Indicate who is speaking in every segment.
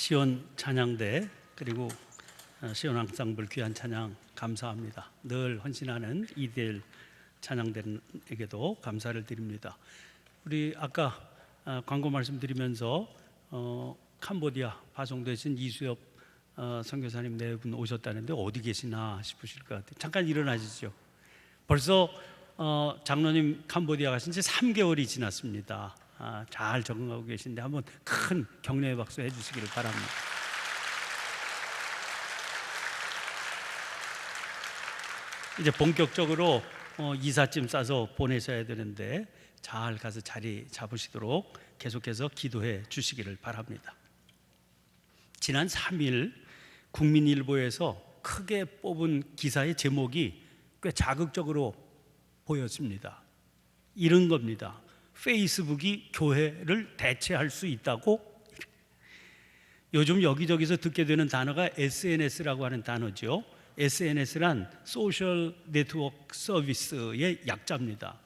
Speaker 1: 시온 찬양대 그리고 시온 앙상블 귀한 찬양 감사합니다. 늘 헌신하는 이대일 찬양대에게도 감사를 드립니다. 우리 아까 광고 말씀드리면서 캄보디아 파송되신 이수엽 선교사님 네 분 오셨다는데 어디 계시나 싶으실 것 같아요. 잠깐 일어나시죠. 벌써 장로님 캄보디아 가신 지 3개월이 지났습니다. 잘 적응하고 계신데 한번 큰 격려의 박수 해주시기를 바랍니다. 이제 본격적으로 이삿짐 싸서 보내셔야 되는데 잘 가서 자리 잡으시도록 계속해서 기도해 주시기를 바랍니다. 지난 3일 국민일보에서 크게 뽑은 기사의 제목이 꽤 자극적으로 보였습니다. 이런 겁니다. 페이스북이 교회를 대체할 수 있다고? 요즘 여기저기서 듣게 되는 단어가 SNS라고 하는 단어죠. SNS란 소셜 네트워크 서비스의 약자입니다.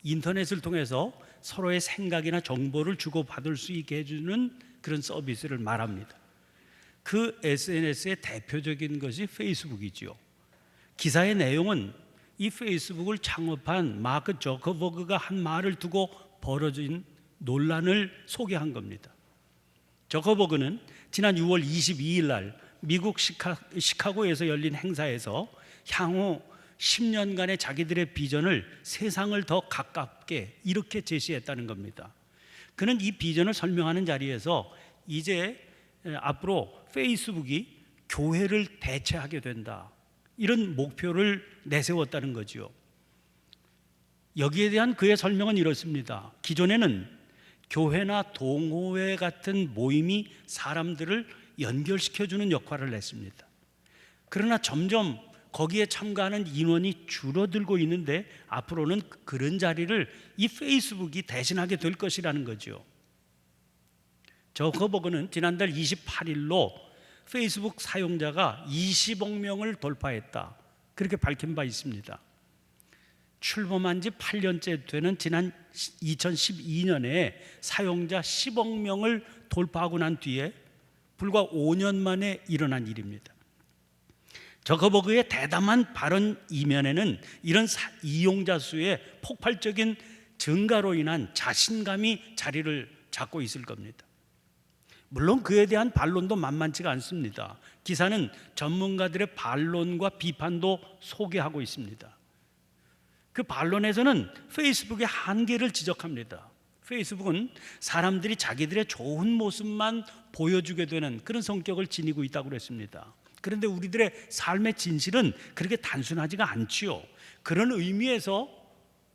Speaker 1: 인터넷을 통해서 서로의 생각이나 정보를 주고받을 수 있게 해주는 그런 서비스를 말합니다. 그 SNS의 대표적인 것이 페이스북이죠. 기사의 내용은 이 페이스북을 창업한 마크 저커버그가 한 말을 두고 벌어진 논란을 소개한 겁니다. 저커버그는 지난 6월 22일 날 미국 시카고에서 열린 행사에서 향후 10년간의 자기들의 비전을 세상을 더 가깝게 이렇게 제시했다는 겁니다. 그는 이 비전을 설명하는 자리에서 이제 앞으로 페이스북이 교회를 대체하게 된다, 이런 목표를 내세웠다는 거죠. 여기에 대한 그의 설명은 이렇습니다. 기존에는 교회나 동호회 같은 모임이 사람들을 연결시켜주는 역할을 했습니다. 그러나 점점 거기에 참가하는 인원이 줄어들고 있는데 앞으로는 그런 자리를 이 페이스북이 대신하게 될 것이라는 거죠. 저커버그는 지난달 28일로 페이스북 사용자가 20억 명을 돌파했다, 그렇게 밝힌 바 있습니다. 출범한 지 8년째 되는 지난 2012년에 사용자 10억 명을 돌파하고 난 뒤에 불과 5년 만에 일어난 일입니다. 저커버그의 대담한 발언 이면에는 이런 이용자 수의 폭발적인 증가로 인한 자신감이 자리를 잡고 있을 겁니다. 물론 그에 대한 반론도 만만치가 않습니다. 기사는 전문가들의 반론과 비판도 소개하고 있습니다. 그 반론에서는 페이스북의 한계를 지적합니다. 페이스북은 사람들이 자기들의 좋은 모습만 보여주게 되는 그런 성격을 지니고 있다고 그랬습니다. 그런데 우리들의 삶의 진실은 그렇게 단순하지가 않지요. 그런 의미에서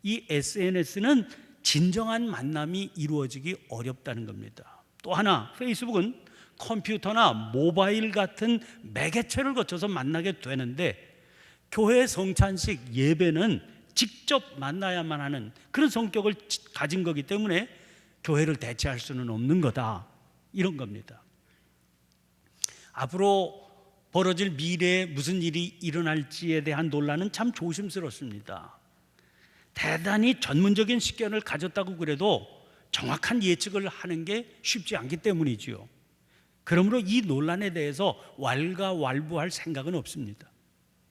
Speaker 1: 이 SNS는 진정한 만남이 이루어지기 어렵다는 겁니다. 또 하나, 페이스북은 컴퓨터나 모바일 같은 매개체를 거쳐서 만나게 되는데 교회 성찬식 예배는 직접 만나야만 하는 그런 성격을 가진 거기 때문에 교회를 대체할 수는 없는 거다, 이런 겁니다. 앞으로 벌어질 미래에 무슨 일이 일어날지에 대한 논란은 참 조심스럽습니다. 대단히 전문적인 식견을 가졌다고 그래도 정확한 예측을 하는 게 쉽지 않기 때문이지요. 그러므로 이 논란에 대해서 왈가왈부할 생각은 없습니다.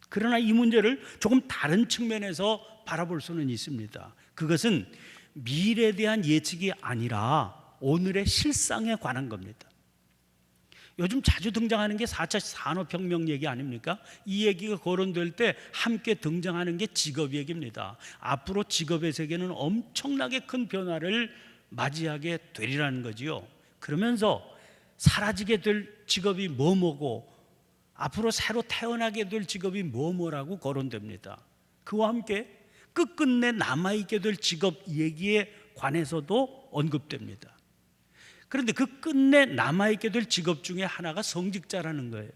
Speaker 1: 그러나 이 문제를 조금 다른 측면에서 바라볼 수는 있습니다. 그것은 미래에 대한 예측이 아니라 오늘의 실상에 관한 겁니다. 요즘 자주 등장하는 게 4차 산업혁명 얘기 아닙니까? 이 얘기가 거론될 때 함께 등장하는 게 직업 얘기입니다. 앞으로 직업의 세계는 엄청나게 큰 변화를 맞이하게 되리라는 거지요. 그러면서 사라지게 될 직업이 뭐고 앞으로 새로 태어나게 될 직업이 뭐라고 거론됩니다. 그와 함께 끝끝내 남아있게 될 직업 얘기에 관해서도 언급됩니다. 그런데 그 끝내 남아있게 될 직업 중에 하나가 성직자라는 거예요.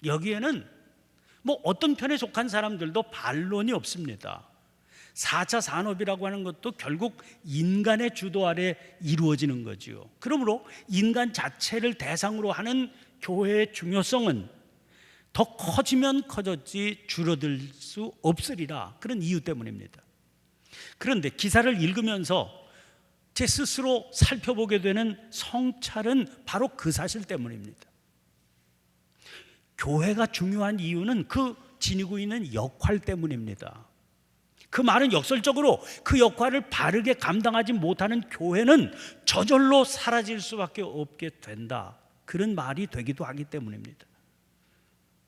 Speaker 1: 여기에는 어떤 편에 속한 사람들도 반론이 없습니다. 4차 산업이라고 하는 것도 결국 인간의 주도 아래 이루어지는 거지요. 그러므로 인간 자체를 대상으로 하는 교회의 중요성은 더 커지면 커졌지 줄어들 수 없으리라, 그런 이유 때문입니다. 그런데 기사를 읽으면서 제 스스로 살펴보게 되는 성찰은 바로 그 사실 때문입니다. 교회가 중요한 이유는 그 지니고 있는 역할 때문입니다. 그 말은 역설적으로 그 역할을 바르게 감당하지 못하는 교회는 저절로 사라질 수밖에 없게 된다, 그런 말이 되기도 하기 때문입니다.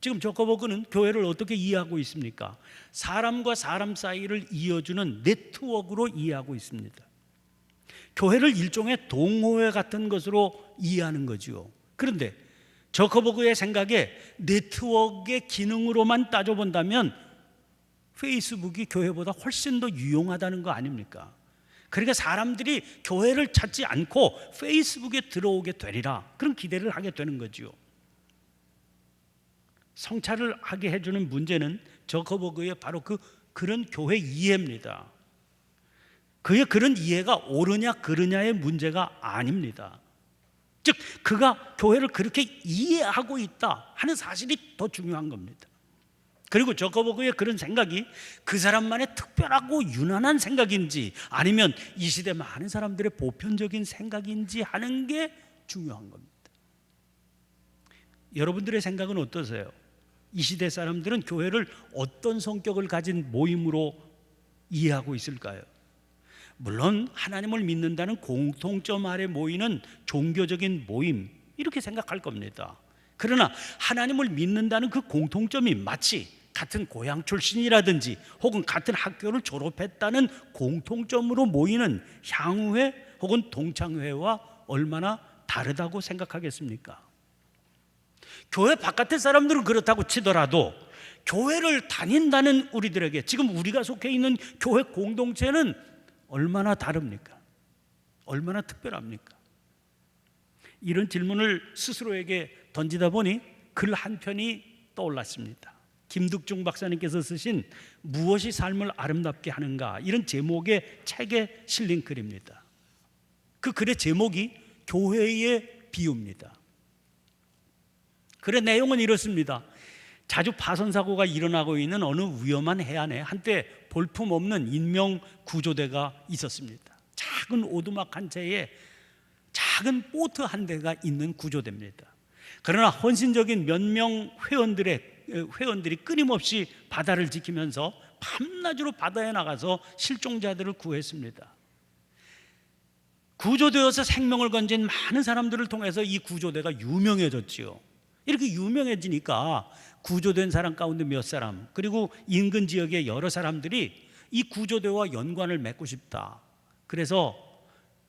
Speaker 1: 지금 저커버그는 교회를 어떻게 이해하고 있습니까? 사람과 사람 사이를 이어주는 네트워크로 이해하고 있습니다. 교회를 일종의 동호회 같은 것으로 이해하는 거지요. 그런데 저커버그의 생각에 네트워크의 기능으로만 따져본다면 페이스북이 교회보다 훨씬 더 유용하다는 거 아닙니까? 그러니까 사람들이 교회를 찾지 않고 페이스북에 들어오게 되리라, 그런 기대를 하게 되는 거지요. 성찰을 하게 해주는 문제는 저커버그의 바로 그런 교회 이해입니다. 그의 그런 이해가 옳으냐 그르냐의 문제가 아닙니다. 즉 그가 교회를 그렇게 이해하고 있다 하는 사실이 더 중요한 겁니다. 그리고 저커버그의 그런 생각이 그 사람만의 특별하고 유난한 생각인지 아니면 이 시대 많은 사람들의 보편적인 생각인지 하는 게 중요한 겁니다. 여러분들의 생각은 어떠세요? 이 시대 사람들은 교회를 어떤 성격을 가진 모임으로 이해하고 있을까요? 물론 하나님을 믿는다는 공통점 아래 모이는 종교적인 모임, 이렇게 생각할 겁니다. 그러나 하나님을 믿는다는 그 공통점이 마치 같은 고향 출신이라든지 혹은 같은 학교를 졸업했다는 공통점으로 모이는 향후회 혹은 동창회와 얼마나 다르다고 생각하겠습니까? 교회 바깥의 사람들은 그렇다고 치더라도 교회를 다닌다는 우리들에게 지금 우리가 속해 있는 교회 공동체는 얼마나 다릅니까? 얼마나 특별합니까? 이런 질문을 스스로에게 던지다 보니 글 한 편이 떠올랐습니다. 김득중 박사님께서 쓰신 무엇이 삶을 아름답게 하는가, 이런 제목의 책에 실린 글입니다. 그 글의 제목이 교회의 비유입니다. 글의 내용은 이렇습니다. 자주 파손 사고가 일어나고 있는 어느 위험한 해안에 한때 볼품없는 인명 구조대가 있었습니다. 작은 오두막 한 채에 작은 보트 한 대가 있는 구조대입니다. 그러나 헌신적인 몇 명 회원들이 끊임없이 바다를 지키면서 밤낮으로 바다에 나가서 실종자들을 구했습니다. 구조되어서 생명을 건진 많은 사람들을 통해서 이 구조대가 유명해졌지요. 이렇게 유명해지니까 구조된 사람 가운데 몇 사람, 그리고 인근 지역의 여러 사람들이 이 구조대와 연관을 맺고 싶다, 그래서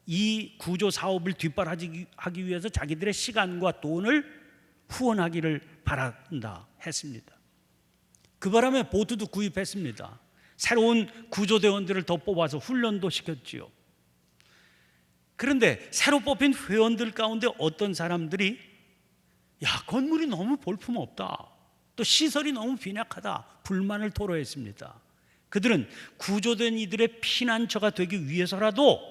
Speaker 1: 이 구조 사업을 뒷받침하기 위해서 자기들의 시간과 돈을 후원하기를 바란다 했습니다. 그 바람에 보트도 구입했습니다. 새로운 구조대원들을 더 뽑아서 훈련도 시켰지요. 그런데 새로 뽑힌 회원들 가운데 어떤 사람들이 건물이 너무 볼품없다, 또 시설이 너무 빈약하다, 불만을 토로했습니다. 그들은 구조된 이들의 피난처가 되기 위해서라도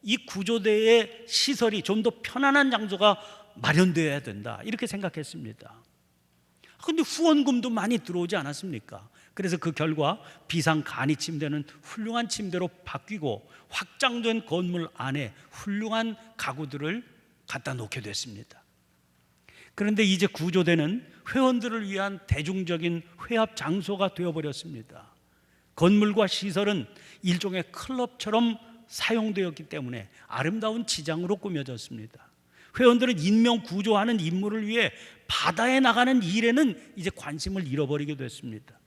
Speaker 1: 이 구조대의 시설이 좀 더 편안한 장소가 마련되어야 된다, 이렇게 생각했습니다. 그런데 후원금도 많이 들어오지 않았습니까? 그래서 그 결과 비상 간이 침대는 훌륭한 침대로 바뀌고 확장된 건물 안에 훌륭한 가구들을 갖다 놓게 됐습니다. 그런데 이제 구조대는 회원들을 위한 대중적인 회합 장소가 되어버렸습니다. 건물과 시설은 일종의 클럽처럼 사용되었기 때문에 아름다운 지장으로 꾸며졌습니다. 회원들은 인명 구조하는 임무를 위해 바다에 나가는 일에는 이제 관심을 잃어버리게 됐습니다.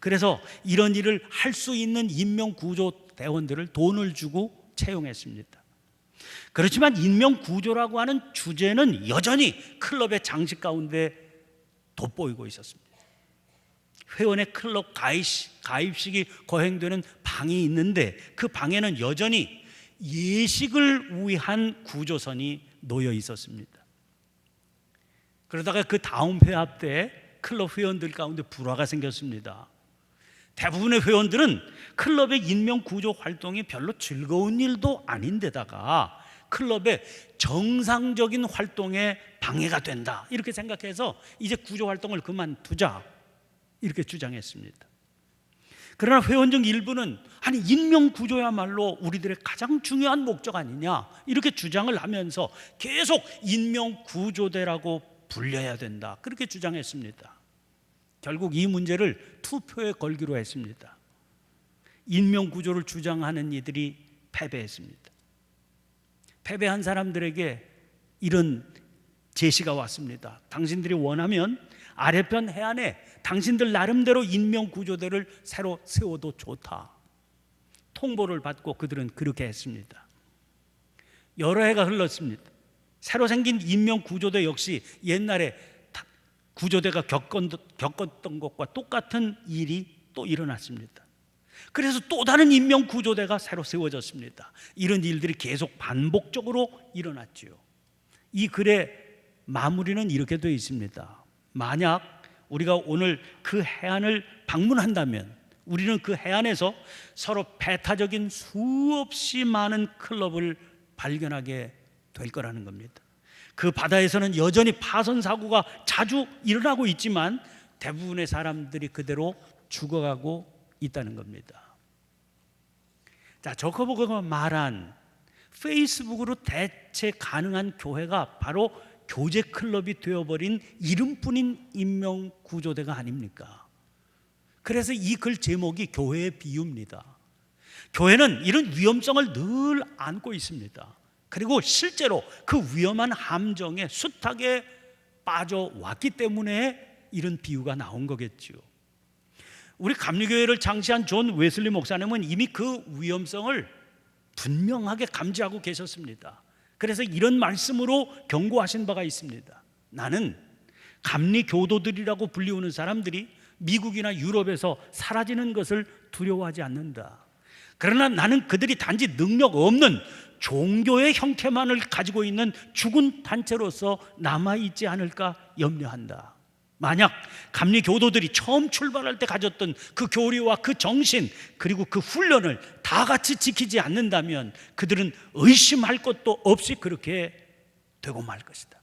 Speaker 1: 그래서 이런 일을 할 수 있는 인명 구조 대원들을 돈을 주고 채용했습니다. 그렇지만 인명 구조라고 하는 주제는 여전히 클럽의 장식 가운데 돋보이고 있었습니다. 회원의 클럽 가입식이 거행되는 방이 있는데 그 방에는 여전히 예식을 위한 구조선이 놓여 있었습니다. 그러다가 그 다음 회합 때 클럽 회원들 가운데 불화가 생겼습니다. 대부분의 회원들은 클럽의 인명 구조 활동이 별로 즐거운 일도 아닌데다가 클럽의 정상적인 활동에 방해가 된다, 이렇게 생각해서 이제 구조 활동을 그만두자, 이렇게 주장했습니다. 그러나 회원 중 일부는 인명 구조야말로 우리들의 가장 중요한 목적 아니냐, 이렇게 주장을 하면서 계속 인명 구조대라고 불려야 된다, 그렇게 주장했습니다. 결국 이 문제를 투표에 걸기로 했습니다. 인명구조를 주장하는 이들이 패배했습니다. 패배한 사람들에게 이런 제시가 왔습니다. 당신들이 원하면 아래편 해안에 당신들 나름대로 인명구조대를 새로 세워도 좋다. 통보를 받고 그들은 그렇게 했습니다. 여러 해가 흘렀습니다. 새로 생긴 인명구조대 역시 옛날에 구조대가 겪었던 것과 똑같은 일이 또 일어났습니다. 그래서 또 다른 인명구조대가 새로 세워졌습니다. 이런 일들이 계속 반복적으로 일어났죠. 이 글의 마무리는 이렇게 되어 있습니다. 만약 우리가 오늘 그 해안을 방문한다면 우리는 그 해안에서 서로 배타적인 수없이 많은 클럽을 발견하게 될 거라는 겁니다. 그 바다에서는 여전히 파손 사고가 자주 일어나고 있지만 대부분의 사람들이 그대로 죽어가고 있다는 겁니다. 자, 저커버그가 말한 페이스북으로 대체 가능한 교회가 바로 교제 클럽이 되어버린 이름뿐인 인명구조대가 아닙니까? 그래서 이 글 제목이 교회의 비유입니다. 교회는 이런 위험성을 늘 안고 있습니다. 그리고 실제로 그 위험한 함정에 숱하게 빠져왔기 때문에 이런 비유가 나온 거겠죠. 우리 감리교회를 창시한 존 웨슬리 목사님은 이미 그 위험성을 분명하게 감지하고 계셨습니다. 그래서 이런 말씀으로 경고하신 바가 있습니다. 나는 감리교도들이라고 불리우는 사람들이 미국이나 유럽에서 사라지는 것을 두려워하지 않는다. 그러나 나는 그들이 단지 능력 없는 종교의 형태만을 가지고 있는 죽은 단체로서 남아있지 않을까 염려한다. 만약 감리교도들이 처음 출발할 때 가졌던 그 교리와 그 정신 그리고 그 훈련을 다 같이 지키지 않는다면 그들은 의심할 것도 없이 그렇게 되고 말 것이다.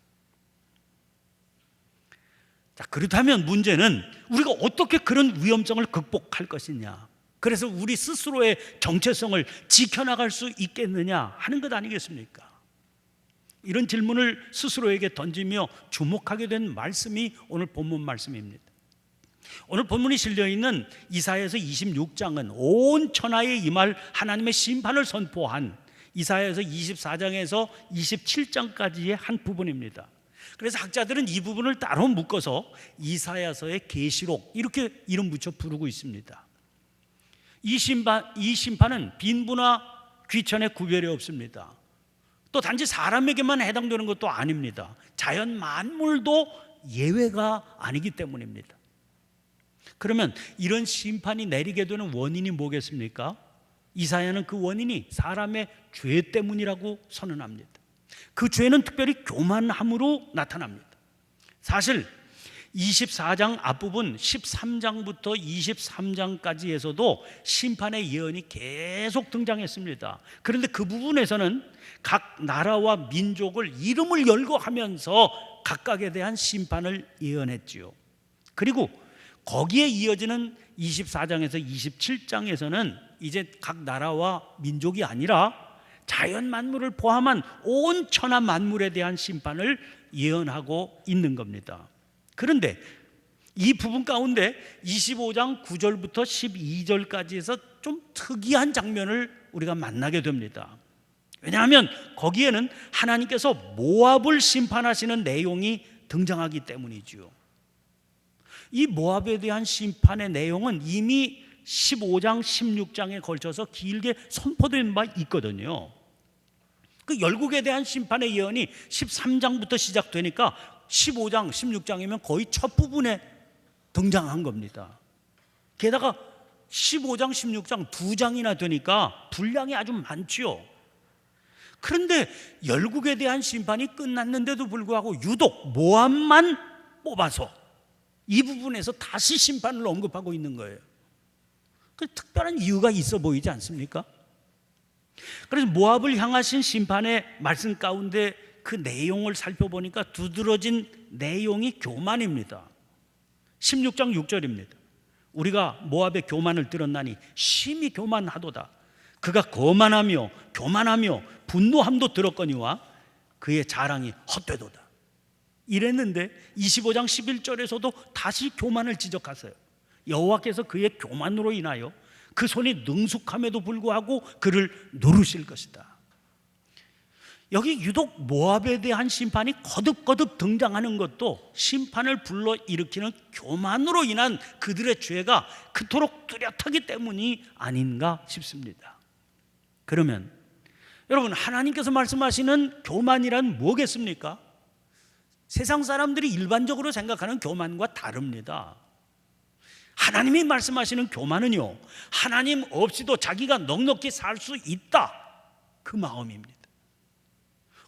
Speaker 1: 자, 그렇다면 문제는 우리가 어떻게 그런 위험성을 극복할 것이냐, 그래서 우리 스스로의 정체성을 지켜나갈 수 있겠느냐 하는 것 아니겠습니까? 이런 질문을 스스로에게 던지며 주목하게 된 말씀이 오늘 본문 말씀입니다. 오늘 본문이 실려있는 이사야서 26장은 온 천하에 임할 하나님의 심판을 선포한 이사야서 24장에서 27장까지의 한 부분입니다. 그래서 학자들은 이 부분을 따로 묶어서 이사야서의 계시록 이렇게 이름 붙여 부르고 있습니다. 이 심판은 빈부나 귀천의 구별이 없습니다. 또 단지 사람에게만 해당되는 것도 아닙니다. 자연 만물도 예외가 아니기 때문입니다. 그러면 이런 심판이 내리게 되는 원인이 뭐겠습니까? 이사야는 그 원인이 사람의 죄 때문이라고 선언합니다. 그 죄는 특별히 교만함으로 나타납니다. 사실 24장 앞부분 13장부터 23장까지에서도 심판의 예언이 계속 등장했습니다. 그런데 그 부분에서는 각 나라와 민족을 이름을 열거하면서 각각에 대한 심판을 예언했지요. 그리고 거기에 이어지는 24장에서 27장에서는 이제 각 나라와 민족이 아니라 자연 만물을 포함한 온 천하 만물에 대한 심판을 예언하고 있는 겁니다. 그런데 이 부분 가운데 25장 9절부터 12절까지에서 좀 특이한 장면을 우리가 만나게 됩니다. 왜냐하면 거기에는 하나님께서 모압을 심판하시는 내용이 등장하기 때문이지요. 이 모압에 대한 심판의 내용은 이미 15장, 16장에 걸쳐서 길게 선포된 바 있거든요. 그 열국에 대한 심판의 예언이 13장부터 시작되니까 15장, 16장이면 거의 첫 부분에 등장한 겁니다. 게다가 15장, 16장 두 장이나 되니까 분량이 아주 많지요. 그런데 열국에 대한 심판이 끝났는데도 불구하고 유독 모압만 뽑아서 이 부분에서 다시 심판을 언급하고 있는 거예요. 그 특별한 이유가 있어 보이지 않습니까? 그래서 모압을 향하신 심판의 말씀 가운데 그 내용을 살펴보니까 두드러진 내용이 교만입니다. 16장 6절입니다. 우리가 모압의 교만을 들었나니 심히 교만하도다. 그가 거만하며 교만하며 분노함도 들었거니와 그의 자랑이 헛되도다. 이랬는데 25장 11절에서도 다시 교만을 지적하세요. 여호와께서 그의 교만으로 인하여 그 손이 능숙함에도 불구하고 그를 누르실 것이다. 여기 유독 모압에 대한 심판이 거듭거듭 등장하는 것도 심판을 불러일으키는 교만으로 인한 그들의 죄가 그토록 뚜렷하기 때문이 아닌가 싶습니다. 그러면 여러분, 하나님께서 말씀하시는 교만이란 뭐겠습니까? 세상 사람들이 일반적으로 생각하는 교만과 다릅니다. 하나님이 말씀하시는 교만은요, 하나님 없이도 자기가 넉넉히 살 수 있다, 그 마음입니다.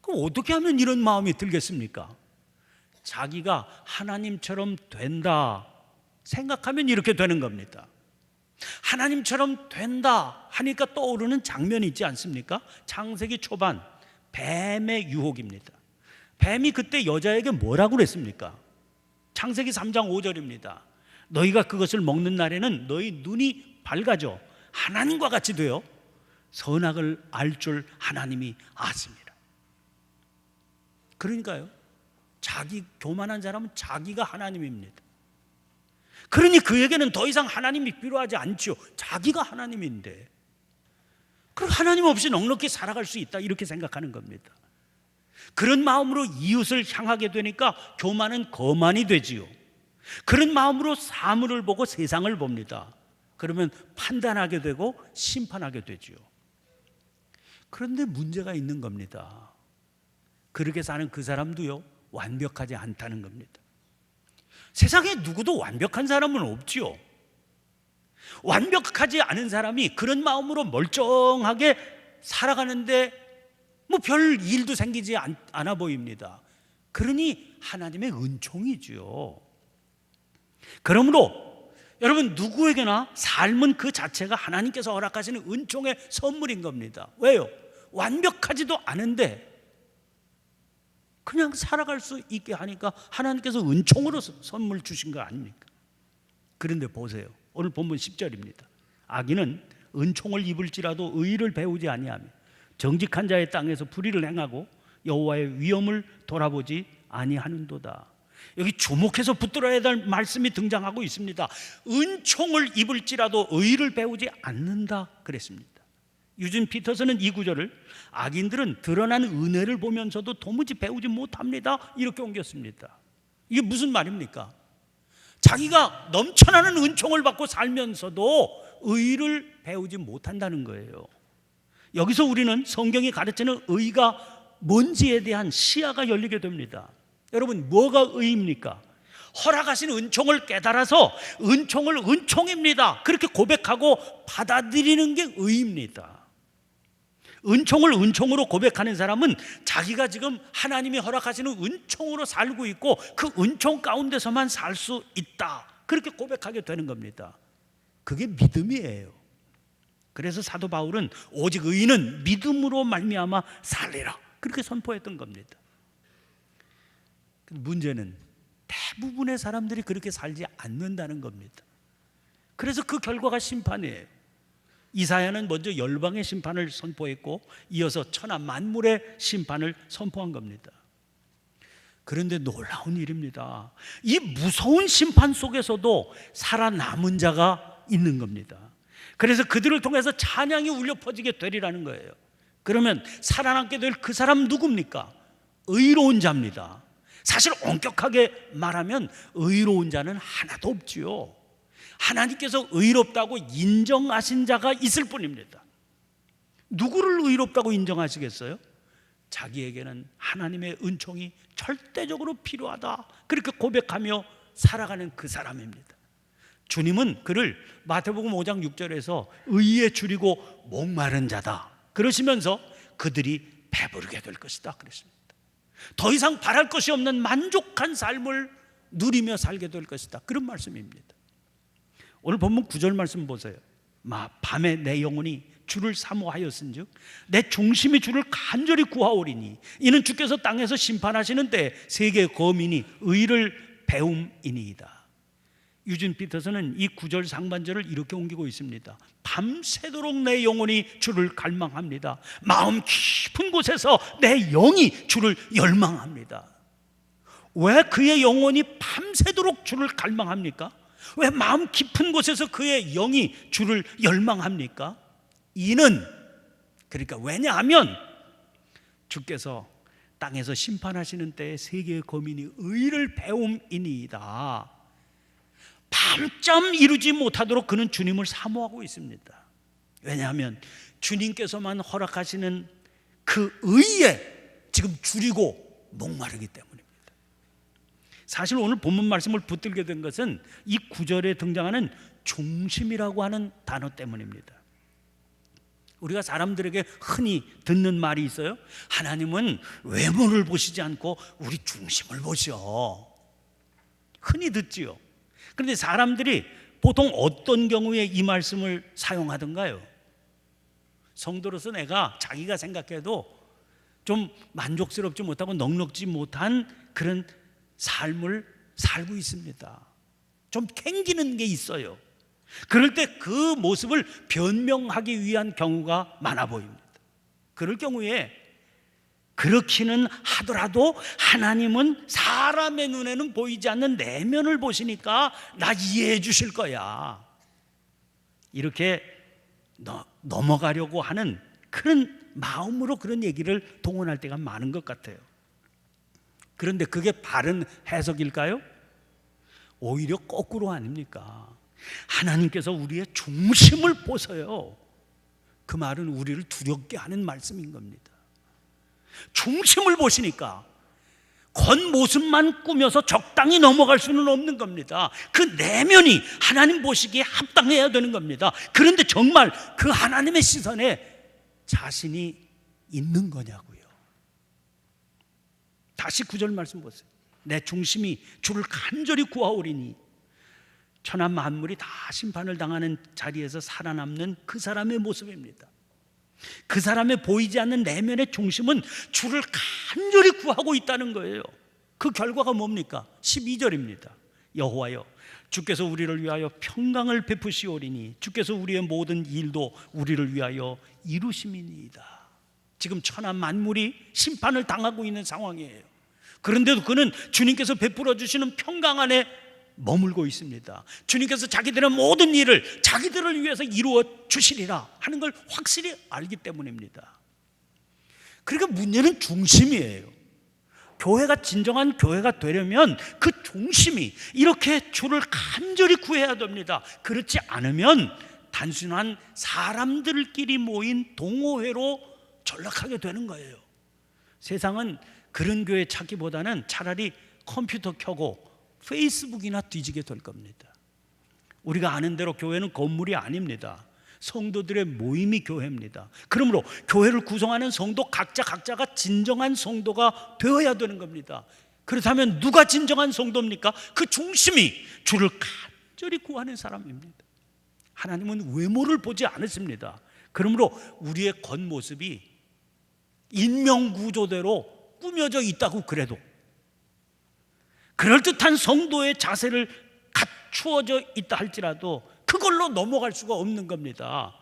Speaker 1: 그럼 어떻게 하면 이런 마음이 들겠습니까? 자기가 하나님처럼 된다 생각하면 이렇게 되는 겁니다. 하나님처럼 된다 하니까 떠오르는 장면이 있지 않습니까? 창세기 초반 뱀의 유혹입니다. 뱀이 그때 여자에게 뭐라고 그랬습니까? 창세기 3장 5절입니다. 너희가 그것을 먹는 날에는 너희 눈이 밝아져 하나님과 같이 되어 선악을 알 줄 하나님이 아십니다. 그러니까요, 자기 교만한 사람은 자기가 하나님입니다. 그러니 그에게는 더 이상 하나님이 필요하지 않죠. 자기가 하나님인데, 그럼 하나님 없이 넉넉히 살아갈 수 있다, 이렇게 생각하는 겁니다. 그런 마음으로 이웃을 향하게 되니까 교만은 거만이 되지요. 그런 마음으로 사물을 보고 세상을 봅니다. 그러면 판단하게 되고 심판하게 되지요. 그런데 문제가 있는 겁니다. 그렇게 사는 그 사람도요, 완벽하지 않다는 겁니다. 세상에 누구도 완벽한 사람은 없지요. 완벽하지 않은 사람이 그런 마음으로 멀쩡하게 살아가는데 뭐 별 일도 생기지 않아 보입니다. 그러니 하나님의 은총이지요. 그러므로 여러분, 누구에게나 삶은 그 자체가 하나님께서 허락하시는 은총의 선물인 겁니다. 왜요? 완벽하지도 않은데 그냥 살아갈 수 있게 하니까 하나님께서 은총으로 선물 주신 거 아닙니까? 그런데 보세요, 오늘 본문 10절입니다. 악인은 은총을 입을지라도 의의를 배우지 아니하며 정직한 자의 땅에서 불의를 행하고 여호와의 위엄을 돌아보지 아니하는도다. 여기 주목해서 붙들어야 될 말씀이 등장하고 있습니다. 은총을 입을지라도 의의를 배우지 않는다 그랬습니다. 유진 피터슨은 이 구절을 악인들은 드러난 은혜를 보면서도 도무지 배우지 못합니다, 이렇게 옮겼습니다. 이게 무슨 말입니까? 자기가 넘쳐나는 은총을 받고 살면서도 의의를 배우지 못한다는 거예요. 여기서 우리는 성경이 가르치는 의의가 뭔지에 대한 시야가 열리게 됩니다. 여러분, 뭐가 의의입니까? 허락하신 은총을 깨달아서 은총을 은총입니다, 그렇게 고백하고 받아들이는 게 의의입니다. 은총을 은총으로 고백하는 사람은 자기가 지금 하나님이 허락하시는 은총으로 살고 있고 그 은총 가운데서만 살 수 있다, 그렇게 고백하게 되는 겁니다. 그게 믿음이에요. 그래서 사도 바울은 오직 의인은 믿음으로 말미암아 살리라, 그렇게 선포했던 겁니다. 문제는 대부분의 사람들이 그렇게 살지 않는다는 겁니다. 그래서 그 결과가 심판이에요. 이사야는 먼저 열방의 심판을 선포했고 이어서 천하 만물의 심판을 선포한 겁니다. 그런데 놀라운 일입니다. 이 무서운 심판 속에서도 살아남은 자가 있는 겁니다. 그래서 그들을 통해서 찬양이 울려 퍼지게 되리라는 거예요. 그러면 살아남게 될 그 사람 누굽니까? 의로운 자입니다. 사실 엄격하게 말하면 의로운 자는 하나도 없지요. 하나님께서 의롭다고 인정하신 자가 있을 뿐입니다. 누구를 의롭다고 인정하시겠어요? 자기에게는 하나님의 은총이 절대적으로 필요하다, 그렇게 고백하며 살아가는 그 사람입니다. 주님은 그를 마태복음 5장 6절에서 의에 줄이고 목마른 자다 그러시면서 그들이 배부르게 될 것이다 그랬습니다. 더 이상 바랄 것이 없는 만족한 삶을 누리며 살게 될 것이다, 그런 말씀입니다. 오늘 본문 9절 말씀 보세요. 밤에 내 영혼이 주를 사모하였은즉 내 중심이 주를 간절히 구하오리니 이는 주께서 땅에서 심판하시는 때 세계의 거민이 의를 배움이니이다. 유진 피터슨은 이 9절 상반절을 이렇게 옮기고 있습니다. 밤새도록 내 영혼이 주를 갈망합니다. 마음 깊은 곳에서 내 영이 주를 열망합니다. 왜 그의 영혼이 밤새도록 주를 갈망합니까? 왜 마음 깊은 곳에서 그의 영이 주를 열망합니까? 이는, 그러니까 왜냐하면 주께서 땅에서 심판하시는 때에 세계의 거민이 의를 배움이니이다. 밤잠 이루지 못하도록 그는 주님을 사모하고 있습니다. 왜냐하면 주님께서만 허락하시는 그 의에 지금 줄이고 목마르기 때문입니다. 사실 오늘 본문 말씀을 붙들게 된 것은 이 구절에 등장하는 중심이라고 하는 단어 때문입니다. 우리가 사람들에게 흔히 듣는 말이 있어요. 하나님은 외모를 보시지 않고 우리 중심을 보셔. 흔히 듣지요. 그런데 사람들이 보통 어떤 경우에 이 말씀을 사용하던가요? 성도로서 내가 자기가 생각해도 좀 만족스럽지 못하고 넉넉지 못한 그런 삶을 살고 있습니다. 좀 캥기는 게 있어요. 그럴 때 그 모습을 변명하기 위한 경우가 많아 보입니다. 그럴 경우에 그렇기는 하더라도 하나님은 사람의 눈에는 보이지 않는 내면을 보시니까 나 이해해 주실 거야, 이렇게 넘어가려고 하는 그런 마음으로 그런 얘기를 동원할 때가 많은 것 같아요. 그런데 그게 바른 해석일까요? 오히려 거꾸로 아닙니까? 하나님께서 우리의 중심을 보세요. 그 말은 우리를 두렵게 하는 말씀인 겁니다. 중심을 보시니까 겉모습만 꾸며서 적당히 넘어갈 수는 없는 겁니다. 그 내면이 하나님 보시기에 합당해야 되는 겁니다. 그런데 정말 그 하나님의 시선에 자신이 있는 거냐고요. 다시 9절 말씀 보세요. 내 중심이 주를 간절히 구하오리니. 천하 만물이 다 심판을 당하는 자리에서 살아남는 그 사람의 모습입니다. 그 사람의 보이지 않는 내면의 중심은 주를 간절히 구하고 있다는 거예요. 그 결과가 뭡니까? 12절입니다. 여호와여, 주께서 우리를 위하여 평강을 베푸시오리니 주께서 우리의 모든 일도 우리를 위하여 이루심이니이다. 지금 천하 만물이 심판을 당하고 있는 상황이에요. 그런데도 그는 주님께서 베풀어 주시는 평강 안에 머물고 있습니다. 주님께서 자기들의 모든 일을 자기들을 위해서 이루어 주시리라 하는 걸 확실히 알기 때문입니다. 그러니까 문제는 중심이에요. 교회가 진정한 교회가 되려면 그 중심이 이렇게 주를 간절히 구해야 됩니다. 그렇지 않으면 단순한 사람들끼리 모인 동호회로 전락하게 되는 거예요. 세상은 그런 교회 찾기보다는 차라리 컴퓨터 켜고 페이스북이나 뒤지게 될 겁니다. 우리가 아는 대로 교회는 건물이 아닙니다. 성도들의 모임이 교회입니다. 그러므로 교회를 구성하는 성도 각자가 진정한 성도가 되어야 되는 겁니다. 그렇다면 누가 진정한 성도입니까? 그 중심이 주를 간절히 구하는 사람입니다. 하나님은 외모를 보지 않으십니다. 그러므로 우리의 겉모습이 인명구조대로 꾸며져 있다고 그래도, 그럴듯한 성도의 자세를 갖추어져 있다 할지라도 그걸로 넘어갈 수가 없는 겁니다.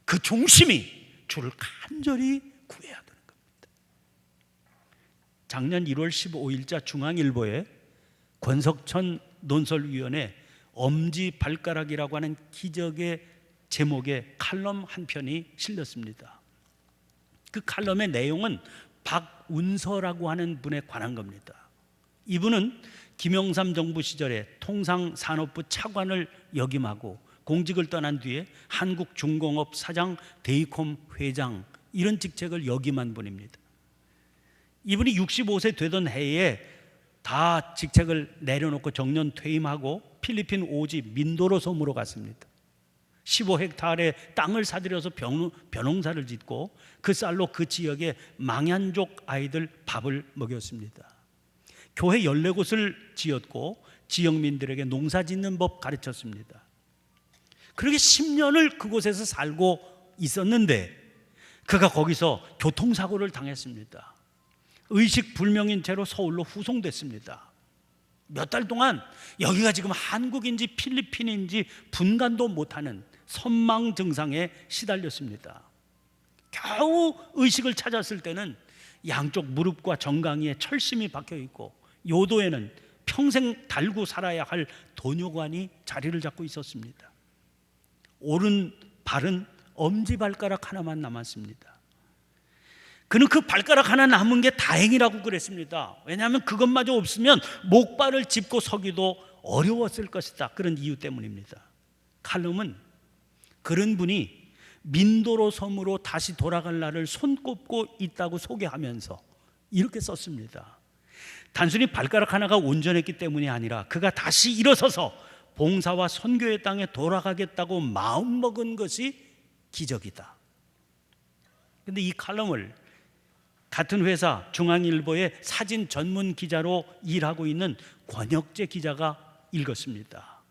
Speaker 1: 그 중심이 주를 간절히 구해야 되는 겁니다. 작년 1월 15일자 중앙일보에 권석천 논설위원의 엄지발가락이라고 하는 기적의 제목의 칼럼 한 편이 실렸습니다. 그 칼럼의 내용은 박운서라고 하는 분에 관한 겁니다. 이분은 김영삼 정부 시절에 통상산업부 차관을 역임하고 공직을 떠난 뒤에 한국중공업 사장, 데이콤 회장 이런 직책을 역임한 분입니다. 이분이 65세 되던 해에 다 직책을 내려놓고 정년 퇴임하고 필리핀 오지 민도로 섬으로 갔습니다. 15헥타르의 땅을 사들여서 벼농사를 짓고 그 쌀로 그 지역의 망얀족 아이들 밥을 먹였습니다. 교회 14곳을 지었고 지역민들에게 농사 짓는 법 가르쳤습니다. 그렇게 10년을 그곳에서 살고 있었는데 그가 거기서 교통사고를 당했습니다. 의식불명인 채로 서울로 후송됐습니다. 몇 달 동안 여기가 지금 한국인지 필리핀인지 분간도 못하는 선망 증상에 시달렸습니다. 겨우 의식을 찾았을 때는 양쪽 무릎과 정강이에 철심이 박혀 있고 요도에는 평생 달고 살아야 할 도뇨관이 자리를 잡고 있었습니다. 오른발은 엄지발가락 하나만 남았습니다. 그는 그 발가락 하나 남은 게 다행이라고 그랬습니다. 왜냐하면 그것마저 없으면 목발을 짚고 서기도 어려웠을 것이다. 그런 이유 때문입니다. 칼럼은 그런 분이 민도로 섬으로 다시 돌아갈 날을 손꼽고 있다고 소개하면서 이렇게 썼습니다. 단순히 발가락 하나가 온전했기 때문이 아니라 그가 다시 일어서서 봉사와 선교의 땅에 돌아가겠다고 마음먹은 것이 기적이다. 그런데 이 칼럼을 같은 회사 중앙일보의 사진 전문 기자로 일하고 있는 권혁재 기자가 읽었습니다.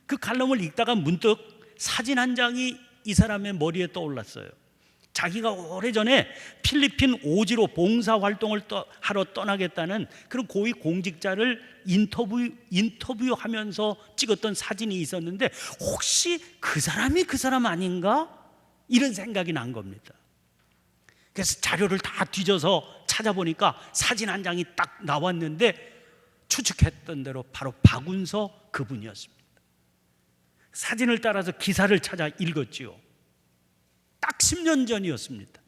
Speaker 1: 그 칼럼을 읽다가 문득 사진 한 장이 이 사람의 머리에 떠올랐어요. 자기가 오래전에 필리핀 오지로 봉사활동을 하러 떠나겠다는 그런 고위 공직자를 인터뷰하면서 찍었던 사진이 있었는데 혹시 그 사람이 그 사람 아닌가? 이런 생각이 난 겁니다. 그래서 자료를 다 뒤져서 찾아보니까 사진 한 장이 딱 나왔는데 추측했던 대로 바로 박운서 그분이었습니다. 사진을 따라서 기사를 찾아 읽었지요. 딱 10년 전이었습니다.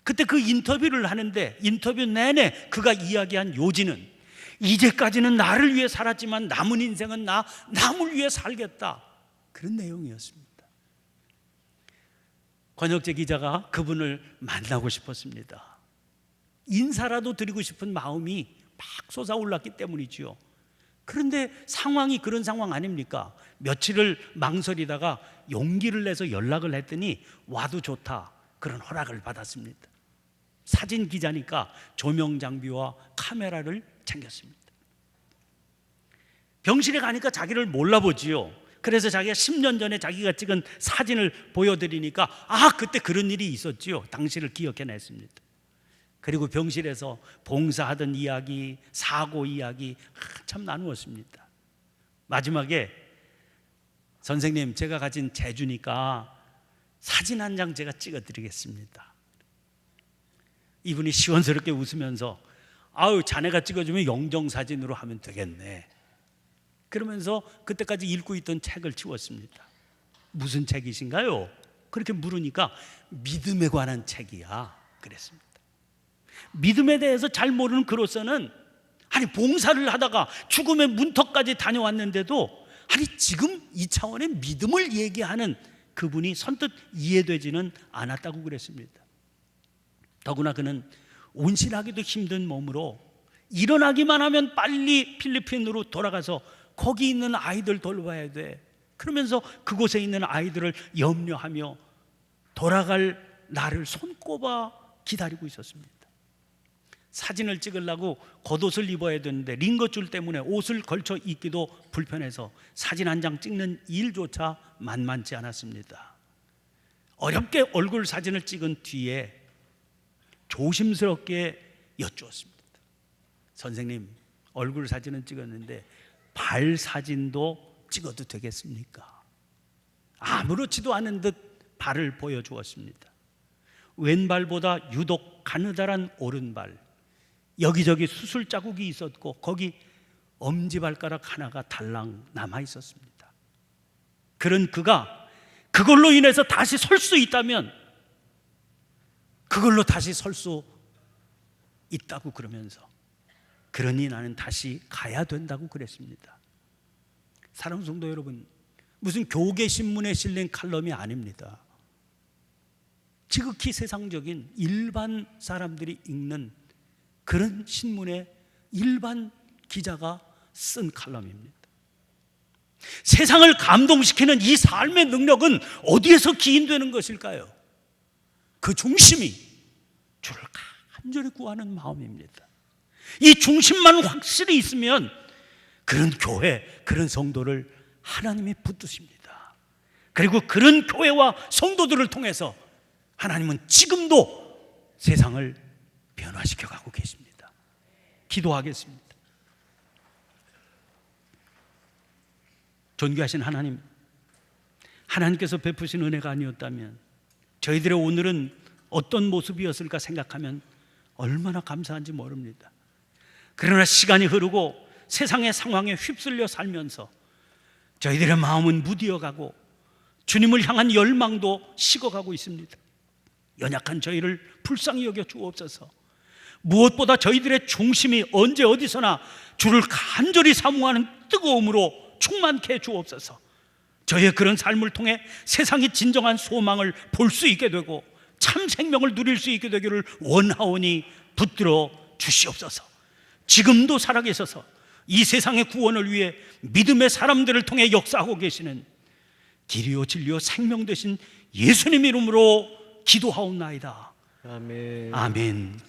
Speaker 1: 그때 그 인터뷰를 하는데 인터뷰 내내 그가 이야기한 요지는 이제까지는 나를 위해 살았지만 남은 인생은 남을 위해 살겠다. 그런 내용이었습니다. 권혁재 기자가 그분을 만나고 싶었습니다. 인사라도 드리고 싶은 마음이 막 솟아올랐기 때문이지요. 그런데 상황이 그런 상황 아닙니까? 며칠을 망설이다가 용기를 내서 연락을 했더니 와도 좋다, 그런 허락을 받았습니다. 사진 기자니까 조명 장비와 카메라를 챙겼습니다. 병실에 가니까 자기를 몰라보지요. 그래서 자기가 10년 전에 자기가 찍은 사진을 보여드리니까 그때 그런 일이 있었지요. 당시를 기억해냈습니다. 그리고 병실에서 봉사하던 이야기, 사고 이야기 참 나누었습니다. 마지막에 선생님, 제가 가진 재주니까 사진 한 장 제가 찍어드리겠습니다. 이분이 시원스럽게 웃으면서 자네가 찍어주면 영정사진으로 하면 되겠네. 그러면서 그때까지 읽고 있던 책을 치웠습니다. 무슨 책이신가요? 그렇게 물으니까 믿음에 관한 책이야 그랬습니다. 믿음에 대해서 잘 모르는 그로서는 봉사를 하다가 죽음의 문턱까지 다녀왔는데도 지금 이 차원의 믿음을 얘기하는 그분이 선뜻 이해되지는 않았다고 그랬습니다. 더구나 그는 온신하기도 힘든 몸으로 일어나기만 하면 빨리 필리핀으로 돌아가서 거기 있는 아이들 돌봐야 돼. 그러면서 그곳에 있는 아이들을 염려하며 돌아갈 날을 손꼽아 기다리고 있었습니다. 사진을 찍으려고 겉옷을 입어야 되는데 링거줄 때문에 옷을 걸쳐 입기도 불편해서 사진 한 장 찍는 일조차 만만치 않았습니다. 어렵게 얼굴 사진을 찍은 뒤에 조심스럽게 여쭈었습니다. 선생님, 얼굴 사진은 찍었는데 발 사진도 찍어도 되겠습니까? 아무렇지도 않은 듯 발을 보여주었습니다. 왼발보다 유독 가느다란 오른발, 여기저기 수술 자국이 있었고 거기 엄지발가락 하나가 달랑 남아 있었습니다. 그런 그가 그걸로 인해서 다시 설 수 있다면 그걸로 다시 설 수 있다고 그러면서 그러니 나는 다시 가야 된다고 그랬습니다. 사랑하는 성도 여러분, 무슨 교계신문에 실린 칼럼이 아닙니다. 지극히 세상적인 일반 사람들이 읽는 그런 신문의 일반 기자가 쓴 칼럼입니다. 세상을 감동시키는 이 삶의 능력은 어디에서 기인되는 것일까요? 그 중심이 주를 간절히 구하는 마음입니다. 이 중심만 확실히 있으면 그런 교회, 그런 성도를 하나님이 붙드십니다. 그리고 그런 교회와 성도들을 통해서 하나님은 지금도 세상을 변화시켜 가고 계십니다. 기도하겠습니다. 존귀하신 하나님, 하나님께서 베푸신 은혜가 아니었다면 저희들의 오늘은 어떤 모습이었을까 생각하면 얼마나 감사한지 모릅니다. 그러나 시간이 흐르고 세상의 상황에 휩쓸려 살면서 저희들의 마음은 무디어가고 주님을 향한 열망도 식어가고 있습니다. 연약한 저희를 불쌍히 여겨 주옵소서. 무엇보다 저희들의 중심이 언제 어디서나 주를 간절히 사모하는 뜨거움으로 충만케 해 주옵소서. 저희의 그런 삶을 통해 세상이 진정한 소망을 볼 수 있게 되고 참 생명을 누릴 수 있게 되기를 원하오니 붙들어 주시옵소서. 지금도 살아계셔서 이 세상의 구원을 위해 믿음의 사람들을 통해 역사하고 계시는 길이요 진리요 생명 되신 예수님 이름으로 기도하옵나이다.
Speaker 2: 아멘.
Speaker 1: 아멘.